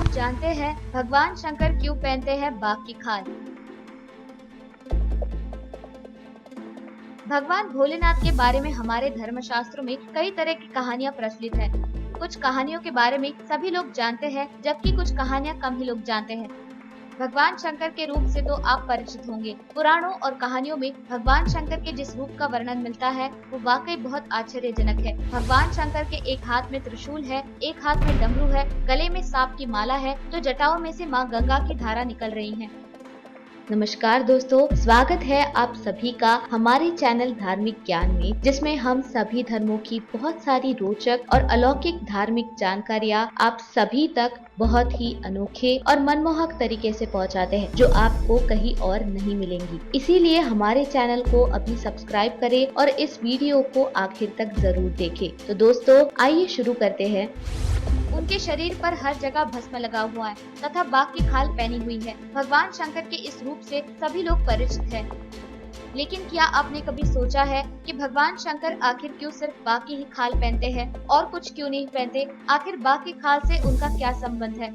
आप जानते हैं भगवान शंकर क्यों पहनते हैं बाघ की खाल? भगवान भोलेनाथ के बारे में हमारे धर्मशास्त्रों में कई तरह की कहानियाँ प्रचलित हैं। कुछ कहानियों के बारे में सभी लोग जानते हैं, जबकि कुछ कहानियाँ कम ही लोग जानते हैं। भगवान शंकर के रूप से तो आप परिचित होंगे। पुराणों और कहानियों में भगवान शंकर के जिस रूप का वर्णन मिलता है वो वाकई बहुत आश्चर्यजनक है। भगवान शंकर के एक हाथ में त्रिशूल है, एक हाथ में डमरू है, गले में सांप की माला है, तो जटाओं में से माँ गंगा की धारा निकल रही है। नमस्कार दोस्तों, स्वागत है आप सभी का हमारे चैनल धार्मिक ज्ञान में, जिसमें हम सभी धर्मों की बहुत सारी रोचक और अलौकिक धार्मिक जानकारियाँ आप सभी तक बहुत ही अनोखे और मनमोहक तरीके से पहुंचाते हैं, जो आपको कहीं और नहीं मिलेंगी। इसीलिए हमारे चैनल को अभी सब्सक्राइब करें और इस वीडियो को आखिर तक जरूर देखें। तो दोस्तों आइए शुरू करते हैं। उनके शरीर पर हर जगह भस्म लगा हुआ है तथा बाघ की खाल पहनी हुई है। भगवान शंकर के इस रूप से सभी लोग परिचित हैं। लेकिन क्या आपने कभी सोचा है कि भगवान शंकर आखिर क्यों सिर्फ बाघ की ही खाल पहनते हैं और कुछ क्यों नहीं पहनते? आखिर बाघ की खाल से उनका क्या संबंध है?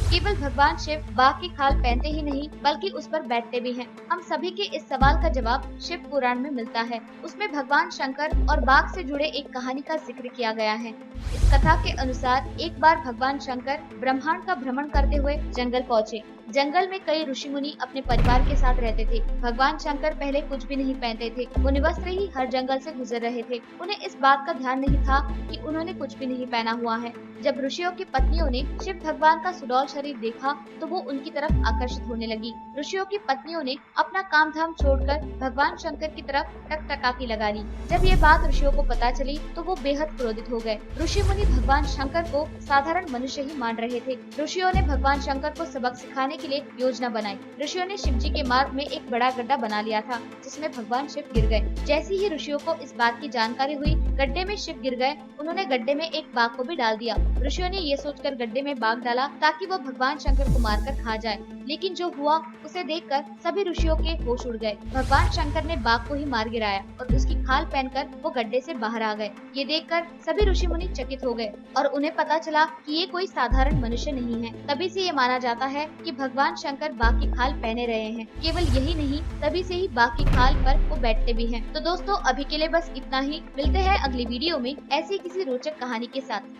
केवल भगवान शिव बाघ की खाल पहनते ही नहीं बल्कि उस पर बैठते भी हैं। हम सभी के इस सवाल का जवाब शिव पुराण में मिलता है। उसमें भगवान शंकर और बाघ से जुड़े एक कहानी का जिक्र किया गया है। इस कथा के अनुसार एक बार भगवान शंकर ब्रह्मांड का भ्रमण करते हुए जंगल पहुँचे। जंगल में कई ऋषि मुनि अपने परिवार के साथ रहते थे। भगवान शंकर पहले कुछ भी नहीं पहनते थे, वो निवस्त्र ही हर जंगल से गुजर रहे थे। उन्हें इस बात का ध्यान नहीं था कि उन्होंने कुछ भी नहीं पहना हुआ है। जब ऋषियों की पत्नियों ने शिव भगवान का सुडौल शरीर देखा तो वो उनकी तरफ आकर्षित होने लगी। ऋषियों की पत्नियों ने अपना काम धाम छोड़कर भगवान शंकर की तरफ टकटकाकी लगा ली। जब ये बात ऋषियों को पता चली तो वो बेहद क्रोधित हो गए। ऋषि मुनि भगवान शंकर को साधारण मनुष्य ही मान रहे थे। ऋषियों ने भगवान शंकर को सबक सिखाने के लिए योजना बनाई। ऋषियों ने शिव जी के मार्ग में एक बड़ा गड्ढा बना लिया था, जिसमें भगवान शिव गिर गए। जैसे ही ऋषियों को इस बात की जानकारी हुई, गड्ढे में शिव गिर गए, उन्होंने गड्ढे में एक बाघ को भी डाल दिया। ऋषियों ने ये सोचकर गड्ढे में बाघ डाला ताकि वो भगवान शंकर को मारकर खा जाए, लेकिन जो हुआ उसे देखकर सभी ऋषियों के होश उड़ गए। भगवान शंकर ने बाघ को ही मार गिराया और उसकी खाल पहनकर वो गड्ढे से बाहर आ गए। ये देखकर सभी ऋषि मुनि चकित हो गए और उन्हें पता चला कि ये कोई साधारण मनुष्य नहीं है। तभी से ये माना जाता है कि भगवान शंकर बाघ की खाल पहने रहे हैं। केवल यही नहीं, तभी से ही बाघ की खाल पर वो बैठते भी हैं। तो दोस्तों अभी के लिए बस इतना ही। मिलते हैं अगली वीडियो में ऐसी किसी रोचक कहानी के साथ।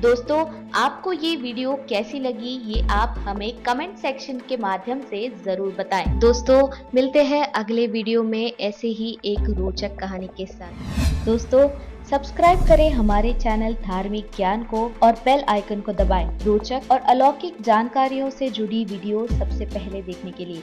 दोस्तों आपको ये वीडियो कैसी लगी ये आप हमें कमेंट सेक्शन के माध्यम से जरूर बताएं। दोस्तों मिलते हैं अगले वीडियो में ऐसे ही एक रोचक कहानी के साथ। दोस्तों सब्सक्राइब करें हमारे चैनल धार्मिक ज्ञान को और बेल आइकन को दबाएं रोचक और अलौकिक जानकारियों से जुड़ी वीडियो सबसे पहले देखने के लिए।